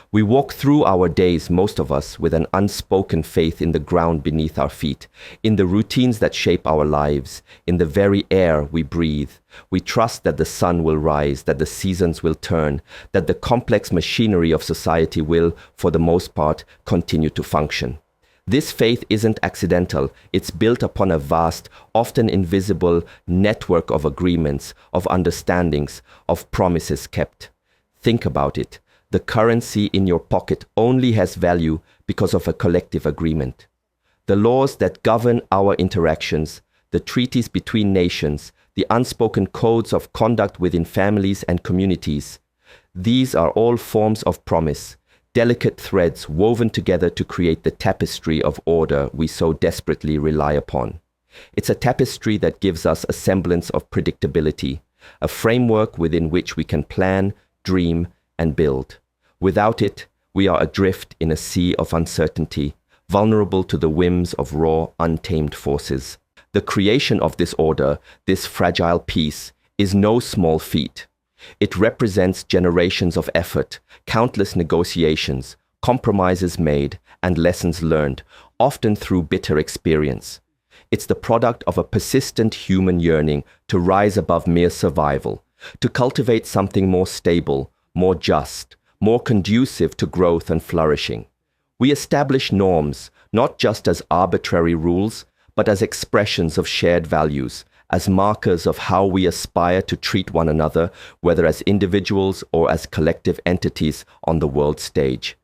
We walk through our days, most of us, with an unspoken faith in the ground beneath our feet, in the routines that shape our lives, in the very air we breathe. We trust that the sun will rise, that the seasons will turn, that the complex machinery of society will, for the most part, continue to function. This faith isn't accidental. It's built upon a vast, often invisible network of agreements, of understandings, of promises kept. Think about it. The currency in your pocket only has value because of a collective agreement. The laws that govern our interactions, the treaties between nations, the unspoken codes of conduct within families and communities, these are all forms of promise, delicate threads woven together to create the tapestry of order we so desperately rely upon. It's a tapestry that gives us a semblance of predictability, a framework within which we can plan, dream, and build. Without it, we are adrift in a sea of uncertainty, vulnerable to the whims of raw, untamed forces. The creation of this order, this fragile peace, is no small feat. It represents generations of effort, countless negotiations, compromises made, and lessons learned, often through bitter experience. It's the product of a persistent human yearning to rise above mere survival, to cultivate something more stable, more just, more conducive to growth and flourishing. We establish norms, not just as arbitrary rules, but as expressions of shared values, as markers of how we aspire to treat one another, whether as individuals or as collective entities on the world stage.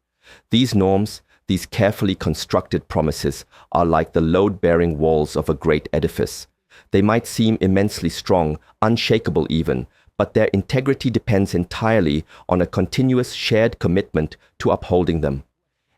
These norms, these carefully constructed promises, are like the load-bearing walls of a great edifice. They might seem immensely strong, unshakable even, but their integrity depends entirely on a continuous shared commitment to upholding them.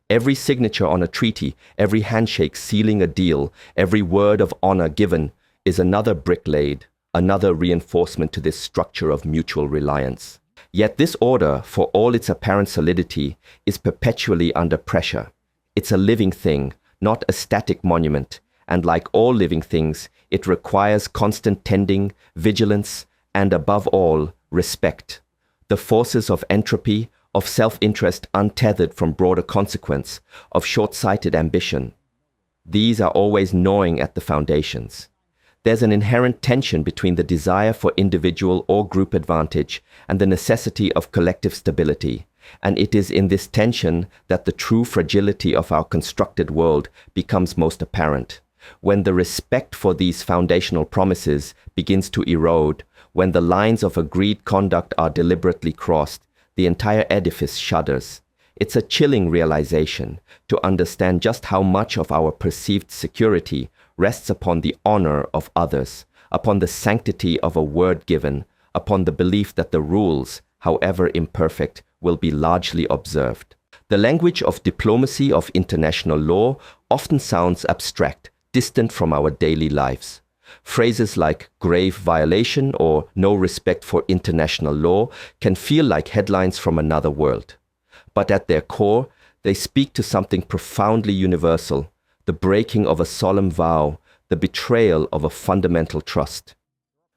Every signature on a treaty, every handshake sealing a deal, every word of honor given is another brick laid, another reinforcement to this structure of mutual reliance. Yet this order, for all its apparent solidity, is perpetually under pressure. It's a living thing, not a static monument, and like all living things, it requires constant tending, vigilance, and above all, respect. The forces of entropy, of self-interest untethered from broader consequence, of short-sighted ambition. These are always gnawing at the foundations. There's an inherent tension between the desire for individual or group advantage and the necessity of collective stability, and it is in this tension that the true fragility of our constructed world becomes most apparent. When the respect for these foundational promises begins to erode, when the lines of agreed conduct are deliberately crossed, the entire edifice shudders. It's a chilling realization to understand just how much of our perceived security rests upon the honor of others, upon the sanctity of a word given, upon the belief that the rules, however imperfect, will be largely observed. The language of diplomacy of international law often sounds abstract, distant from our daily lives. Phrases like grave violation or no respect for international law can feel like headlines from another world. But at their core, they speak to something profoundly universal, the breaking of a solemn vow, the betrayal of a fundamental trust.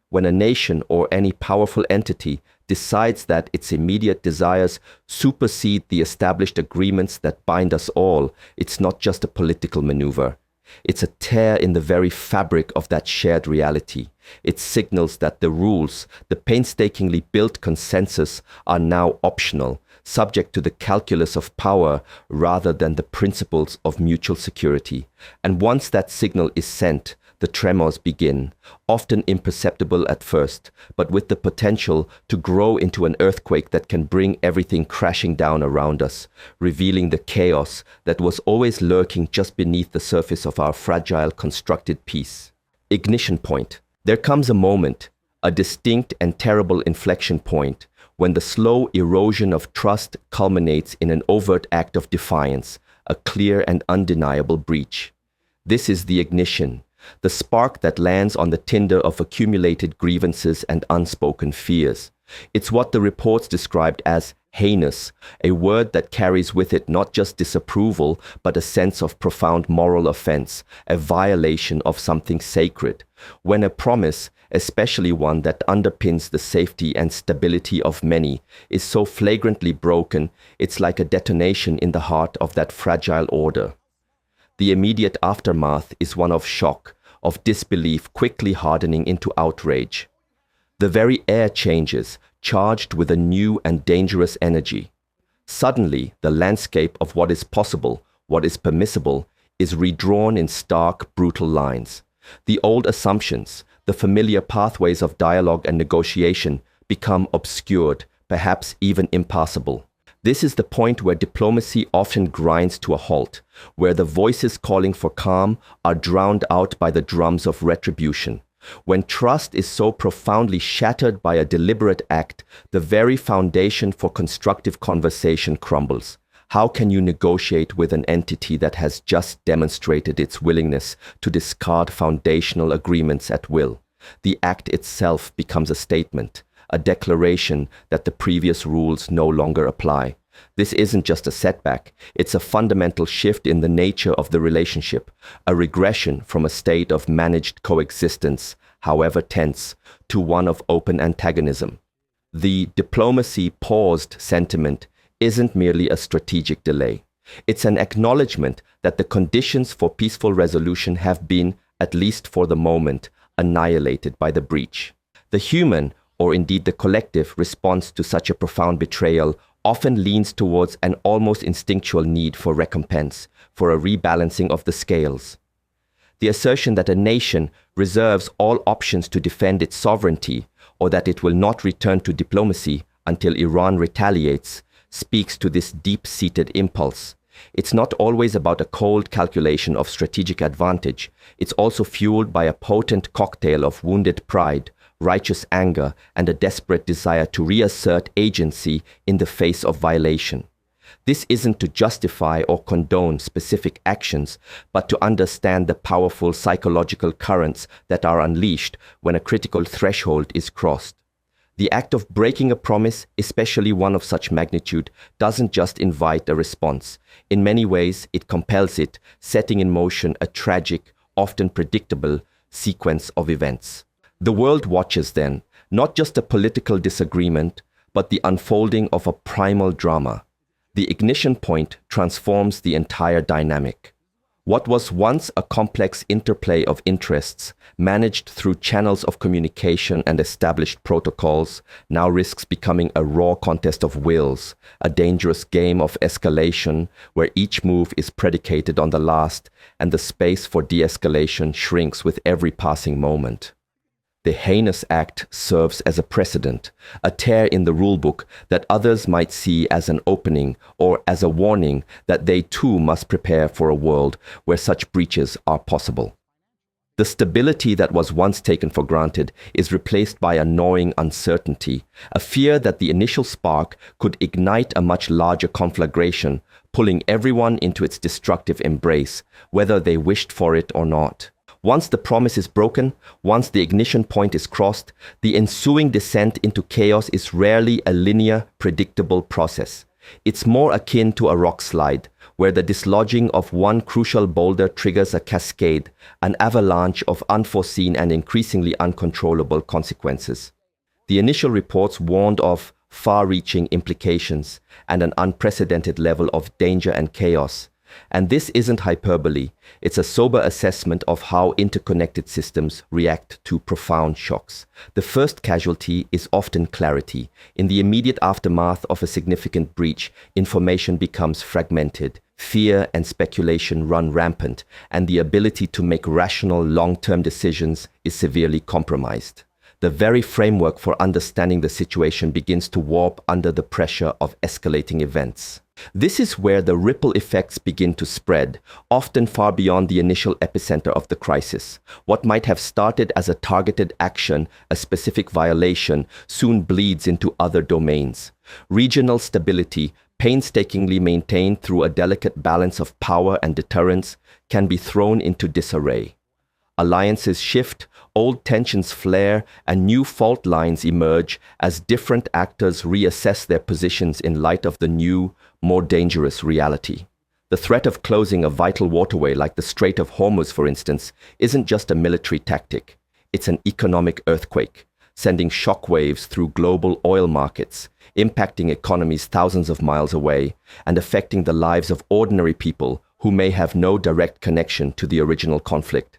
When a nation or any powerful entity decides that its immediate desires supersede the established agreements that bind us all, it's not just a political maneuver. It's a tear in the very fabric of that shared reality. It signals that the rules, the painstakingly built consensus, are now optional, subject to the calculus of power rather than the principles of mutual security. And once that signal is sent, the tremors begin, often imperceptible at first, but with the potential to grow into an earthquake that can bring everything crashing down around us, revealing the chaos that was always lurking just beneath the surface of our fragile, constructed peace. Ignition point. There comes a moment, a distinct and terrible inflection point, when the slow erosion of trust culminates in an overt act of defiance, a clear and undeniable breach. This is the ignition, the spark that lands on the tinder of accumulated grievances and unspoken fears. It's what the reports described as heinous, a word that carries with it not just disapproval, but a sense of profound moral offense, a violation of something sacred. When a promise, especially one that underpins the safety and stability of many, is so flagrantly broken it's like a detonation in the heart of that fragile order. The immediate aftermath is one of shock, of disbelief quickly hardening into outrage. The very air changes, charged with a new and dangerous energy. Suddenly, the landscape of what is possible, what is permissible, is redrawn in stark, brutal lines. The old assumptions, the familiar pathways of dialogue and negotiation become obscured, perhaps even impassable. This is the point where diplomacy often grinds to a halt, where the voices calling for calm are drowned out by the drums of retribution. When trust is so profoundly shattered by a deliberate act, the very foundation for constructive conversation crumbles. How can you negotiate with an entity that has just demonstrated its willingness to discard foundational agreements at will? The act itself becomes a statement, a declaration that the previous rules no longer apply. This isn't just a setback, it's a fundamental shift in the nature of the relationship, a regression from a state of managed coexistence, however tense, to one of open antagonism. The diplomacy paused sentiment isn't merely a strategic delay. It's an acknowledgement that the conditions for peaceful resolution have been, at least for the moment, annihilated by the breach. The human, or indeed the collective, response to such a profound betrayal often leans towards an almost instinctual need for recompense, for a rebalancing of the scales. The assertion that a nation reserves all options to defend its sovereignty, or that it will not return to diplomacy until Iran retaliates, speaks to this deep-seated impulse. It's not always about a cold calculation of strategic advantage. It's also fueled by a potent cocktail of wounded pride, righteous anger, and a desperate desire to reassert agency in the face of violation. This isn't to justify or condone specific actions, but to understand the powerful psychological currents that are unleashed when a critical threshold is crossed. The act of breaking a promise, especially one of such magnitude, doesn't just invite a response. In many ways, it compels it, setting in motion a tragic, often predictable sequence of events. The world watches then, not just a political disagreement, but the unfolding of a primal drama. The ignition point transforms the entire dynamic. What was once a complex interplay of interests, managed through channels of communication and established protocols, now risks becoming a raw contest of wills, a dangerous game of escalation where each move is predicated on the last and the space for de-escalation shrinks with every passing moment. The heinous act serves as a precedent, a tear in the rulebook that others might see as an opening or as a warning that they too must prepare for a world where such breaches are possible. The stability that was once taken for granted is replaced by a gnawing uncertainty, a fear that the initial spark could ignite a much larger conflagration, pulling everyone into its destructive embrace, whether they wished for it or not. Once the promise is broken, once the ignition point is crossed, the ensuing descent into chaos is rarely a linear, predictable process. It's more akin to a rock slide, where the dislodging of one crucial boulder triggers a cascade, an avalanche of unforeseen and increasingly uncontrollable consequences. The initial reports warned of far-reaching implications and an unprecedented level of danger and chaos. And this isn't hyperbole, it's a sober assessment of how interconnected systems react to profound shocks. The first casualty is often clarity. In the immediate aftermath of a significant breach, information becomes fragmented, fear and speculation run rampant, and the ability to make rational long-term decisions is severely compromised. The very framework for understanding the situation begins to warp under the pressure of escalating events. This is where the ripple effects begin to spread, often far beyond the initial epicenter of the crisis. What might have started as a targeted action, a specific violation, soon bleeds into other domains. Regional stability, painstakingly maintained through a delicate balance of power and deterrence, can be thrown into disarray. Alliances shift, old tensions flare, and new fault lines emerge as different actors reassess their positions in light of the new, more dangerous reality. The threat of closing a vital waterway like the Strait of Hormuz, for instance, isn't just a military tactic. It's an economic earthquake, sending shockwaves through global oil markets, impacting economies thousands of miles away, and affecting the lives of ordinary people who may have no direct connection to the original conflict.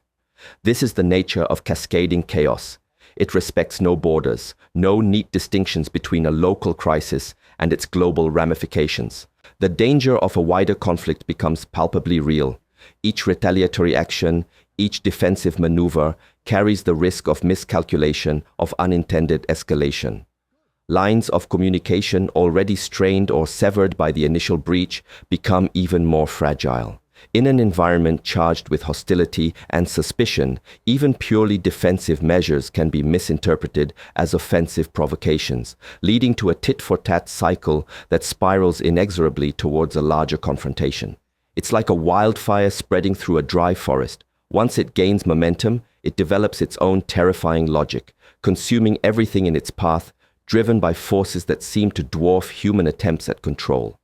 This is the nature of cascading chaos. It respects no borders, no neat distinctions between a local crisis and its global ramifications. The danger of a wider conflict becomes palpably real. Each retaliatory action, each defensive maneuver carries the risk of miscalculation, of unintended escalation. Lines of communication already strained or severed by the initial breach become even more fragile. In an environment charged with hostility and suspicion, even purely defensive measures can be misinterpreted as offensive provocations, leading to a tit-for-tat cycle that spirals inexorably towards a larger confrontation. It's like a wildfire spreading through a dry forest. Once it gains momentum, it develops its own terrifying logic, consuming everything in its path, driven by forces that seem to dwarf human attempts at control.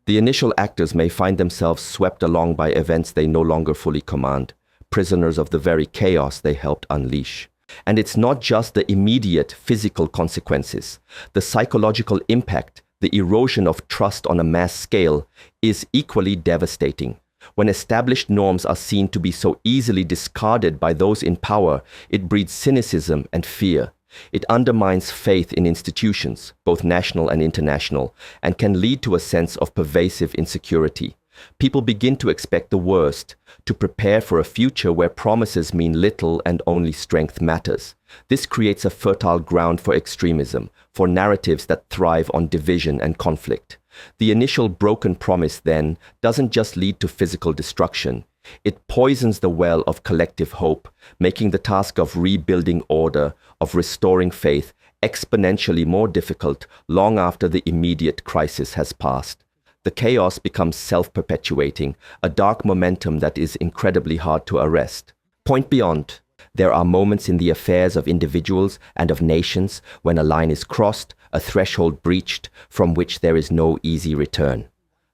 The initial actors may find themselves swept along by events they no longer fully command, prisoners of the very chaos they helped unleash. And it's not just the immediate physical consequences. The psychological impact, the erosion of trust on a mass scale, is equally devastating. When established norms are seen to be so easily discarded by those in power, it breeds cynicism and fear. It undermines faith in institutions, both national and international, and can lead to a sense of pervasive insecurity. People begin to expect the worst, to prepare for a future where promises mean little and only strength matters. This creates a fertile ground for extremism, for narratives that thrive on division and conflict. The initial broken promise, then, doesn't just lead to physical destruction. It poisons the well of collective hope, making the task of rebuilding order, of restoring faith, exponentially more difficult long after the immediate crisis has passed. The chaos becomes self-perpetuating, a dark momentum that is incredibly hard to arrest. Point beyond. There are moments in the affairs of individuals and of nations when a line is crossed, a threshold breached, from which there is no easy return.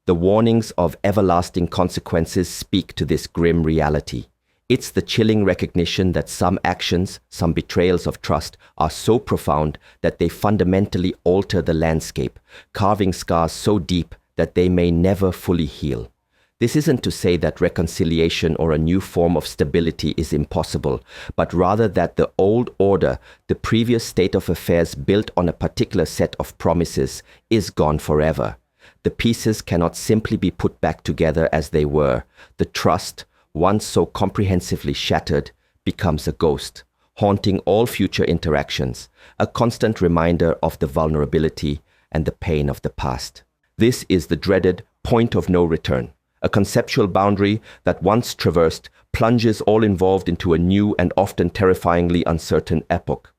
The warnings of everlasting consequences speak to this grim reality. It's the chilling recognition that some actions, some betrayals of trust, are so profound that they fundamentally alter the landscape, carving scars so deep that they may never fully heal. This isn't to say that reconciliation or a new form of stability is impossible, but rather that the old order, the previous state of affairs built on a particular set of promises, is gone forever. The pieces cannot simply be put back together as they were. The trust, once so comprehensively shattered, becomes a ghost, haunting all future interactions, a constant reminder of the vulnerability and the pain of the past. This is the dreaded point of no return, a conceptual boundary that once traversed plunges all involved into a new and often terrifyingly uncertain epoch.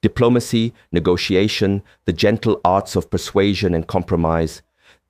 Diplomacy, negotiation, the gentle arts of persuasion and compromise,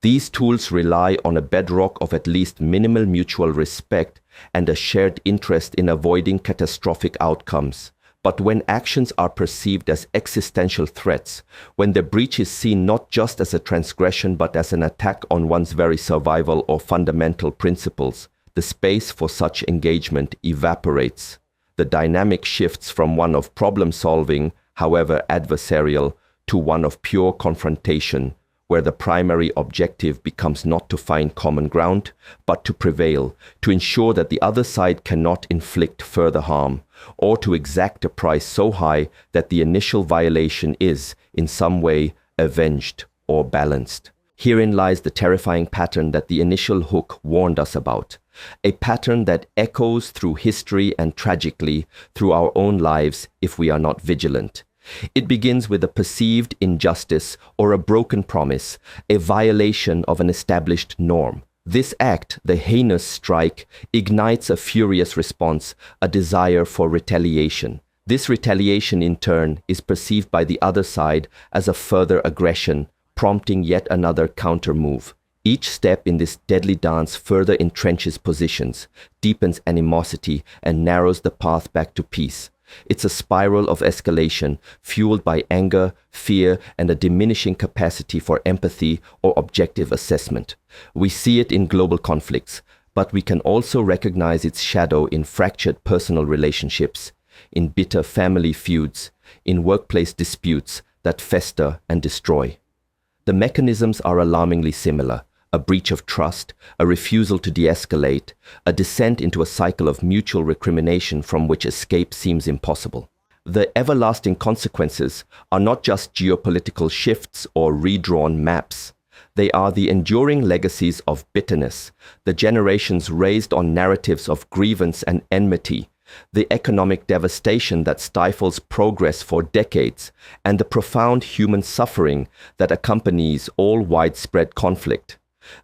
these tools rely on a bedrock of at least minimal mutual respect and a shared interest in avoiding catastrophic outcomes. But when actions are perceived as existential threats, when the breach is seen not just as a transgression but as an attack on one's very survival or fundamental principles, the space for such engagement evaporates. The dynamic shifts from one of problem-solving, however adversarial, to one of pure confrontation, where the primary objective becomes not to find common ground, but to prevail, to ensure that the other side cannot inflict further harm, or to exact a price so high that the initial violation is, in some way, avenged or balanced. Herein lies the terrifying pattern that the initial hook warned us about, a pattern that echoes through history and tragically through our own lives if we are not vigilant. It begins with a perceived injustice or a broken promise, a violation of an established norm. This act, the heinous strike, ignites a furious response, a desire for retaliation. This retaliation, in turn, is perceived by the other side as a further aggression, prompting yet another counter-move. Each step in this deadly dance further entrenches positions, deepens animosity, and narrows the path back to peace. It's a spiral of escalation, fueled by anger, fear, and a diminishing capacity for empathy or objective assessment. We see it in global conflicts, but we can also recognize its shadow in fractured personal relationships. in bitter family feuds, in workplace disputes that fester and destroy. The mechanisms are alarmingly similar: a breach of trust, a refusal to de-escalate, a descent into a cycle of mutual recrimination from which escape seems impossible. The everlasting consequences are not just geopolitical shifts or redrawn maps. They are the enduring legacies of bitterness, the generations raised on narratives of grievance and enmity, the economic devastation that stifles progress for decades, and the profound human suffering that accompanies all widespread conflict.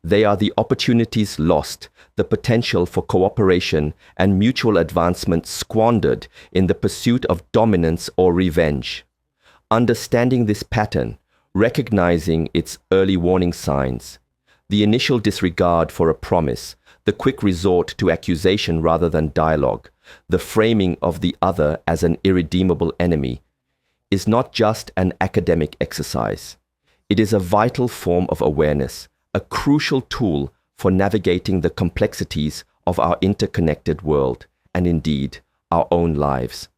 They are the opportunities lost, the potential for cooperation and mutual advancement squandered in the pursuit of dominance or revenge. Understanding this pattern, recognizing its early warning signs, the initial disregard for a promise, the quick resort to accusation rather than dialogue, the framing of the other as an irredeemable enemy, is not just an academic exercise. It is a vital form of awareness, a crucial tool for navigating the complexities of our interconnected world, and indeed, our own lives.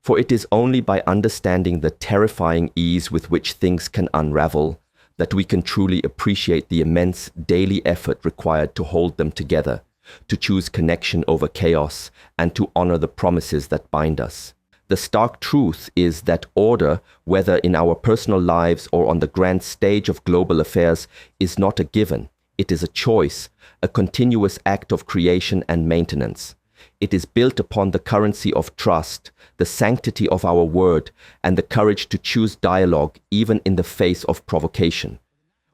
For it is only by understanding the terrifying ease with which things can unravel that we can truly appreciate the immense daily effort required to hold them together, to choose connection over chaos, and to honor the promises that bind us. The stark truth is that order, whether in our personal lives or on the grand stage of global affairs, is not a given. It is a choice, a continuous act of creation and maintenance. It is built upon the currency of trust, the sanctity of our word, and the courage to choose dialogue even in the face of provocation.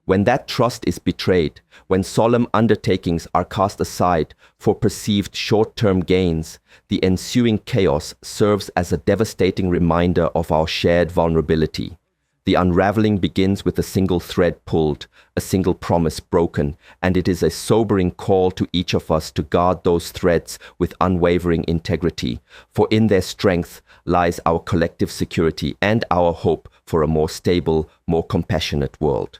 When that trust is betrayed, when solemn undertakings are cast aside for perceived short-term gains, the ensuing chaos serves as a devastating reminder of our shared vulnerability. The unraveling begins with a single thread pulled, a single promise broken, and it is a sobering call to each of us to guard those threads with unwavering integrity, for in their strength lies our collective security and our hope for a more stable, more compassionate world.